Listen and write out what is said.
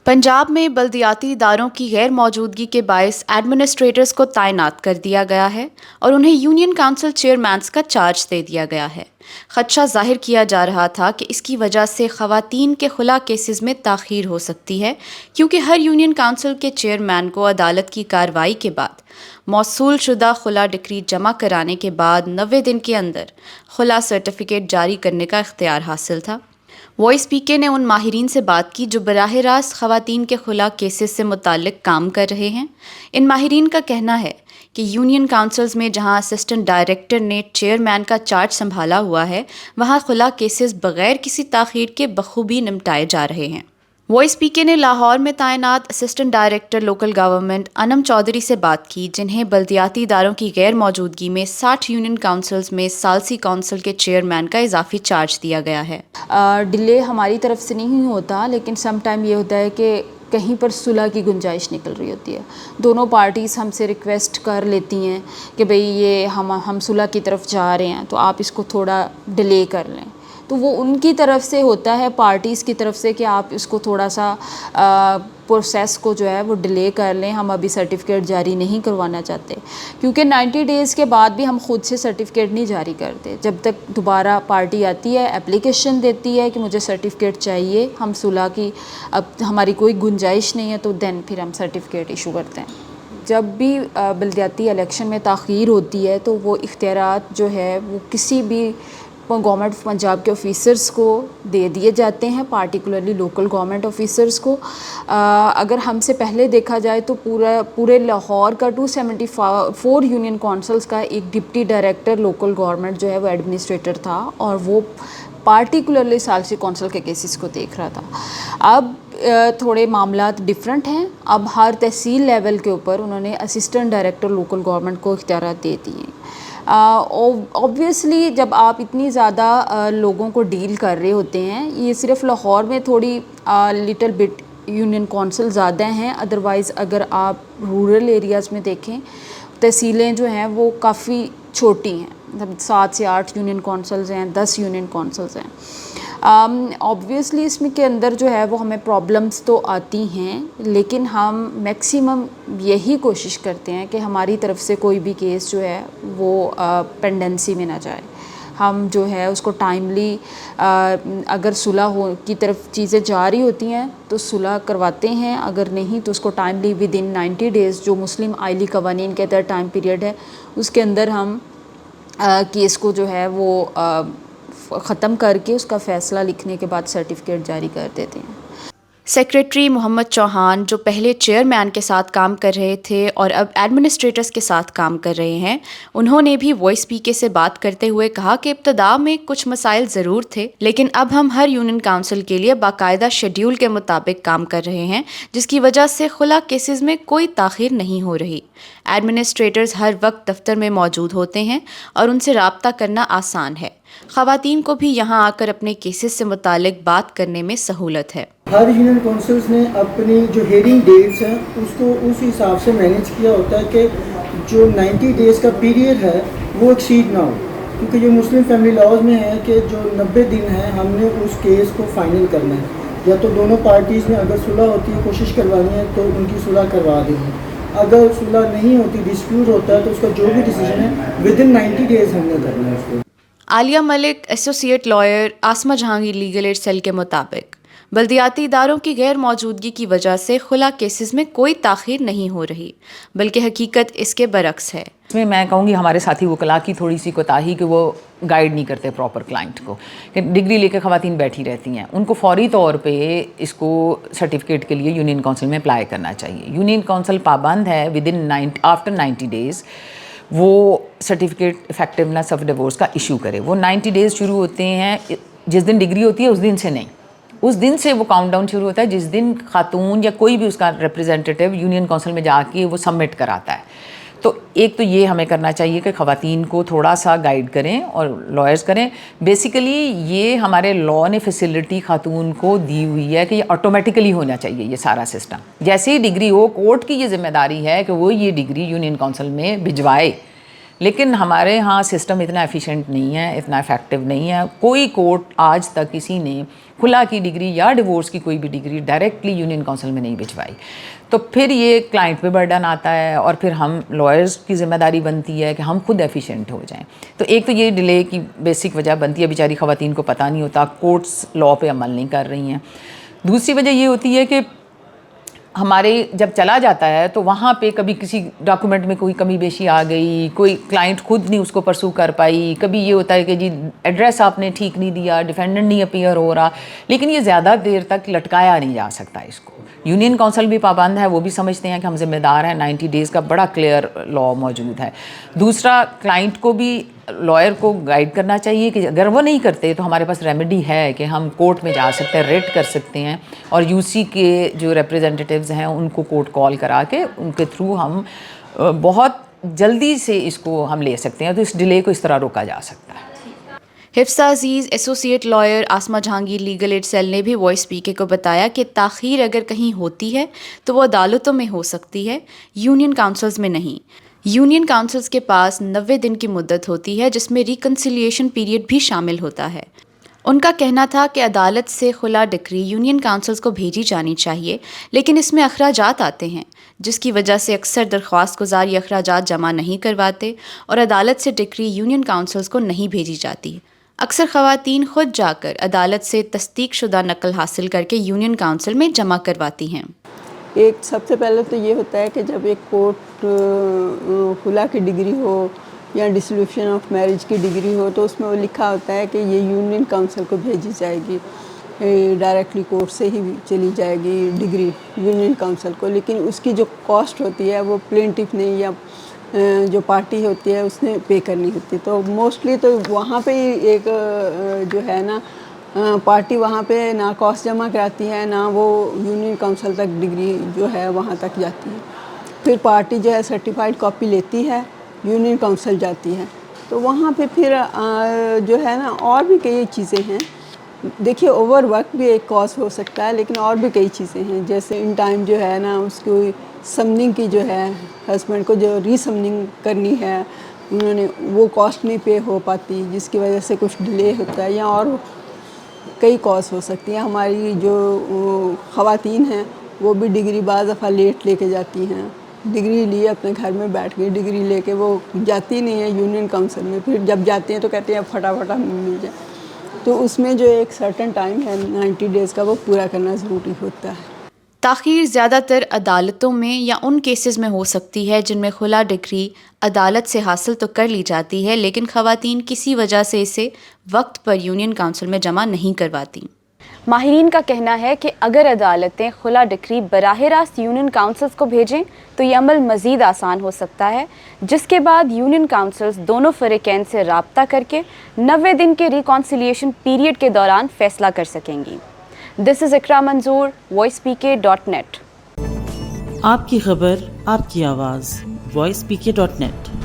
पंजाब में बल्दियाती इदारों की गैर मौजूदगी के बायस एडमिनिस्ट्रेटर्स को तैनात कर दिया गया है और उन्हें यूनियन काउंसिल चेयरमैन्स का चार्ज दे दिया गया है। खदशा जाहिर किया जा रहा था कि इसकी वजह से ख़वातीन के खुला केसेस में ताख़ीर हो सकती है, क्योंकि हर यूनियन काउंसिल के चेयरमैन को अदालत की कार्रवाई के बाद मौसूल शुदा खुला डिक्री जमा कराने के बाद 90 दिन के अंदर खुला सर्टिफिकेट जारी करने का इख्तियार हासिल था। वॉइस पीके ने उन माहिरीन से बात की जो बराह रास्त ख़वातीन के खुला केसेस से मुताल्लिक काम कर रहे हैं। इन माहिरीन का कहना है कि यूनियन काउंसिल्स में जहां असिस्टेंट डायरेक्टर ने चेयरमैन का चार्ज संभाला हुआ है, वहां खुला केसेस बग़ैर किसी ताख़ीर के बखूबी निपटाए जा रहे हैं। वॉइस पीके ने लाहौर में तैनात assistant director local government Anam Chaudhry से बात की, जिन्हें बल्दियाती इदारों की गैर मौजूदगी में 60 यूनियन काउंसिल्स में सालसी काउंसिल के चेयरमैन का इजाफी चार्ज दिया गया है। डिले हमारी तरफ से नहीं होता, लेकिन सम टाइम ये होता है कि कहीं पर सुलह की गुंजाइश निकल रही होती है। दोनों पार्टीज़ हमसे रिक्वेस्ट कर लेती हैं कि भाई ये हम सुलह की तरफ जा रहे हैं, तो आप इसको थोड़ा डिले कर लें। तो वो उनकी तरफ से होता है, पार्टीज़ की तरफ से, कि आप इसको थोड़ा सा प्रोसेस को जो है वो डिले कर लें, हम अभी सर्टिफिकेट जारी नहीं करवाना चाहते। क्योंकि 90 डेज़ के बाद भी हम ख़ुद से सर्टिफिकेट नहीं जारी करते। जब तक दोबारा पार्टी आती है, एप्लीकेशन देती है कि मुझे सर्टिफिकेट चाहिए, हम सुलह की अब हमारी कोई गुंजाइश नहीं है, तो देन फिर हम सर्टिफिकेट इशू करते हैं। जब भी बल्दियाती इलेक्शन में ताख़ीर होती है तो वो इख्तियारात जो है वो किसी भी गवर्नमेंट ऑफ पंजाब के ऑफिसर्स को दे दिए जाते हैं, पार्टिकुलरली लोकल गवर्नमेंट ऑफिसर्स को। अगर हमसे पहले देखा जाए तो पूरे लाहौर का 274 यूनियन काउंसिल्स का एक डिप्टी डायरेक्टर लोकल गवर्नमेंट जो है वो एडमिनिस्ट्रेटर था, और वो पार्टिकुलरली सालसी काउंसिल के केसेस को देख रहा था। अब थोड़े मामलात डिफरेंट हैं। अब हर तहसील लेवल के ऊपर उन्होंने असिस्टेंट डायरेक्टर लोकल गवर्नमेंट को इख्तियारात दे दिए। ऑब्वियसली जब आप इतनी ज़्यादा लोगों को डील कर रहे होते हैं, ये सिर्फ लाहौर में थोड़ी लिटिल बिट यूनियन काउंसिल ज़्यादा हैं, अदरवाइज़ अगर आप रूरल एरियाज़ में देखें, तहसीलें जो हैं वो काफ़ी छोटी हैं, मतलब 7 से 8 यूनियन काउंसिल्स हैं, 10 यूनियन काउंसिल्स हैं। ऑब्वियसली इसमें के अंदर जो है वो हमें प्रॉब्लम्स तो आती हैं, लेकिन हम मैक्सिमम यही कोशिश करते हैं कि हमारी तरफ से कोई भी केस जो है वो पेंडेंसी में ना जाए। हम जो है उसको टाइमली, अगर सुलह की तरफ चीज़ें जा रही होती हैं तो सुलह करवाते हैं, अगर नहीं तो उसको टाइमली विद इन 90 डेज़ जो मुस्लिम आइली कवानीन के तहत टाइम पीरियड है उसके अंदर हम केस को जो है वो ख़त्म करके उसका फ़ैसला लिखने के बाद सर्टिफिकेट जारी कर देते हैं। सेक्रेटरी मोहम्मद चौहान, जो पहले चेयरमैन के साथ काम कर रहे थे और अब एडमिनिस्ट्रेटर्स के साथ काम कर रहे हैं, उन्होंने भी वॉइस पीके से बात करते हुए कहा कि इब्तदा में कुछ मसाइल ज़रूर थे, लेकिन अब हम हर यूनियन काउंसिल के लिए बाकायदा शेड्यूल के मुताबिक काम कर रहे हैं, जिसकी वजह से खुला केसेस में कोई ताख़ीर नहीं हो रही। एडमिनिस्ट्रेटर्स हर वक्त दफ्तर में मौजूद होते हैं और उनसे रब्ता करना आसान है। ख़वातीन को भी यहाँ आकर अपने केसेस से मुतालिक बात करने में सहूलत है। हर यूनियन काउंसिल्स ने अपनी जो हेयरिंग डेट्स हैं उसको उस हिसाब से मैनेज किया होता है कि जो 90 डेज़ का पीरियड है वो एक्सीड ना हो, क्योंकि जो मुस्लिम फैमिली लॉज में है कि जो 90 दिन है हमने उस केस को फाइनल करना है। या तो दोनों पार्टीज़ में अगर सुलह होती है, कोशिश करवानी है तो उनकी सुलह करवा देंगे। अगर सुलह नहीं होती, डिस्प्यूट होता है, तो उसका जो भी डिसीजन है विद इन 90 डेज़ हमने करना है उसको। आलिया मलिक, एसोसिएट लॉयर, आसमा जहांगीर लीगल एड सेल के मुताबिक बल्दियाती इदारों की गैर मौजूदगी की वजह से खुला केसेस में कोई ताख़ीर नहीं हो रही, बल्कि हकीकत इसके बरक्स है। इसमें मैं कहूँगी हमारे साथी वकला की थोड़ी सी कोताही कि वो गाइड नहीं करते प्रॉपर क्लाइंट को, कि डिग्री लेकर ख़वातीन बैठी रहती हैं, उनको फौरी तौर पे इसको सर्टिफिकेट के लिए यूनियन काउंसिल में अप्लाई करना चाहिए। यूनियन काउंसिल पाबंद है विद इन आफ्टर 90 डेज़ वो सर्टिफिकेट इफेक्टिवनेस ऑफ डिवोर्स का इशू करे। वो 90 डेज़ शुरू होते हैं जिस दिन डिग्री होती है, उस दिन से नहीं, उस दिन से वो काउंट डाउन शुरू होता है जिस दिन खातून या कोई भी उसका रिप्रेजेंटेटिव यूनियन काउंसिल में जाके वो सबमिट कराता है। तो एक तो ये हमें करना चाहिए कि ख़वातीन को थोड़ा सा गाइड करें और लॉयर्स करें। बेसिकली ये हमारे लॉ ने फैसिलिटी खातून को दी हुई है कि ये ऑटोमेटिकली होना चाहिए ये सारा सिस्टम। जैसे ही डिग्री हो, कोर्ट की ये जिम्मेदारी है कि वो ये डिग्री यूनियन काउंसिल में भिजवाए, लेकिन हमारे यहाँ सिस्टम इतना एफिशिएंट नहीं है, इतना इफेक्टिव नहीं है। कोई कोर्ट आज तक किसी ने خلا کی ڈگری یا ڈیورس کی کوئی بھی ڈگری ڈائریکٹلی یونین کونسل میں نہیں بھجوائی تو پھر یہ کلائنٹ پہ برڈن آتا ہے اور پھر ہم لائرز کی ذمہ داری بنتی ہے کہ ہم خود ایفیشینٹ ہو جائیں. تو ایک تو یہ ڈیلے کی بیسک وجہ بنتی ہے, بیچاری خواتین کو پتہ نہیں ہوتا, کورٹس لاء پہ عمل نہیں کر رہی ہیں. دوسری وجہ یہ ہوتی ہے کہ ہمارے جب چلا جاتا ہے تو وہاں پہ کبھی کسی ڈاکومنٹ میں کوئی کمی بیشی آ گئی, کوئی کلائنٹ خود نہیں اس کو پرسو کر پائی, کبھی یہ ہوتا ہے کہ جی ایڈریس آپ نے ٹھیک نہیں دیا, ڈیفینڈنٹ نہیں اپیئر ہو رہا, لیکن یہ زیادہ دیر تک لٹکایا نہیں جا سکتا اس کو. یونین کونسل بھی پابند ہے, وہ بھی سمجھتے ہیں کہ ہم ذمہ دار ہیں, 90 ڈیز کا بڑا کلیئر لاء موجود ہے. دوسرا کلائنٹ کو بھی لائر کو گائیڈ کرنا چاہیے کہ اگر وہ نہیں کرتے تو ہمارے پاس ریمیڈی ہے کہ ہم کورٹ میں جا سکتے ہیں, ریٹ کر سکتے ہیں, اور یو سی کے جو ریپریزنٹیٹیوز ہیں ان کو کورٹ کال کرا کے ان کے تھرو ہم بہت جلدی سے اس کو ہم لے سکتے ہیں. تو اس ڈیلے کو اس طرح روکا جا سکتا ہے. حفصہ عزیز ایسوسیٹ لائر آسما جہانگیر لیگل ایڈ سیل نے بھی وائس پی کے کو بتایا کہ تاخیر اگر کہیں ہوتی ہے تو وہ عدالتوں میں ہو سکتی ہے, یونین کاؤنسلز میں نہیں. یونین کاؤنسلز کے پاس 90 دن کی مدت ہوتی ہے جس میں ریکنسیلیشن پیریڈ بھی شامل ہوتا ہے. ان کا کہنا تھا کہ عدالت سے خلا ڈکری یونین کاؤنسلز کو بھیجی جانی چاہیے, لیکن اس میں اخراجات آتے ہیں جس کی وجہ سے اکثر درخواست گزار یہ اخراجات جمع نہیں کرواتے اور عدالت سے ڈکری یونین کاؤنسلز کو نہیں بھیجی جاتی. اکثر خواتین خود جا کر عدالت سے تصدیق شدہ نقل حاصل کر کے یونین کاؤنسل میں جمع کرواتی ہیں. ایک سب سے پہلے تو یہ ہوتا ہے کہ جب ایک کورٹ خلا کی ڈگری ہو یا ڈسولوشن آف میرج کی ڈگری ہو تو اس میں وہ لکھا ہوتا ہے کہ یہ یونین کاؤنسل کو بھیجی جائے گی, ڈائریکٹلی کورٹ سے ہی چلی جائے گی ڈگری یونین کاؤنسل کو. لیکن اس کی جو کاسٹ ہوتی ہے وہ پلینٹف نے یا جو پارٹی ہوتی ہے اس نے پے کرنی ہوتی ہے. تو موسٹلی تو وہاں پہ ہی ایک جو ہے نا پارٹی وہاں پہ نہ کاسٹ جمع کراتی ہے نہ وہ یونین کاؤنسل تک ڈگری جو ہے وہاں تک جاتی ہے. پھر پارٹی جو ہے سرٹیفائڈ کاپی لیتی ہے, یونین کاؤنسل جاتی ہے. تو وہاں پہ پھر جو ہے نا اور بھی کئی چیزیں ہیں. دیکھیے اوور ورک بھی ایک کاز ہو سکتا ہے, لیکن اور بھی کئی چیزیں ہیں جیسے ان ٹائم جو ہے نا اس کو سمننگ کی جو ہے ہسبینڈ کو جو ری سمننگ کرنی ہے انہوں نے وہ کاسٹ نہیں پے ہو پاتی جس کی وجہ سے کچھ ڈیلے ہوتا ہے, یا اور کئی کاز ہو سکتی ہیں. ہماری جو خواتین ہیں وہ بھی ڈگری بعض دفعہ لیٹ لے کے جاتی ہیں, ڈگری لیے اپنے گھر میں بیٹھ گئی ڈگری لے کے وہ جاتی نہیں ہے یونین کاؤنسل میں. پھر جب جاتی ہیں تو کہتی ہیں فٹافٹ ہمیں مل جائے. تو اس میں جو ایک سرٹن ٹائم ہے 90 ڈیز کا وہ پورا کرنا ضروری ہوتا ہے. تاخیر زیادہ تر عدالتوں میں یا ان کیسز میں ہو سکتی ہے جن میں خلا ڈگری عدالت سے حاصل تو کر لی جاتی ہے لیکن خواتین کسی وجہ سے اسے وقت پر یونین کاؤنسل میں جمع نہیں کرواتی. ماہرین کا کہنا ہے کہ اگر عدالتیں خلا ڈکری براہ راست یونین کاؤنسلز کو بھیجیں تو یہ عمل مزید آسان ہو سکتا ہے, جس کے بعد یونین کاؤنسلز دونوں فریقین سے رابطہ کر کے 90 دن کے ریکانسیلیشن پیریڈ کے دوران فیصلہ کر سکیں گی. دس از اقرا منظور, voicepk.net. آپ کی خبر آپ کی آواز voicepk.net.